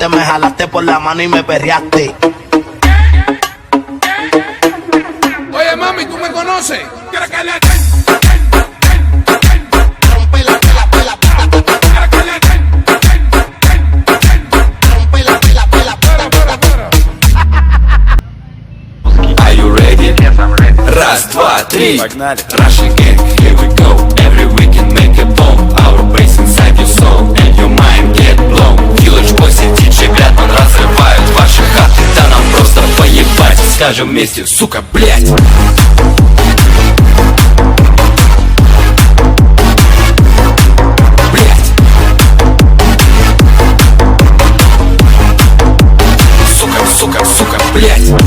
llegaste, me jalaste por la mano y me perreaste. Oye, mami, ¿tú me conoces? ¿Quieres que le Rompe la Are you ready? Yes, I'm ready. Раз, два, три. Погнали. Russian gang, here we go. Every weekend make a bomb. Our bass inside your soul and your mind get blown. Village boys и DJ Бэтмен разрывают ваши хаты. Да нам просто поебать. Скажем вместе, сука, блять. Блять. Сука, сука, сука, блять.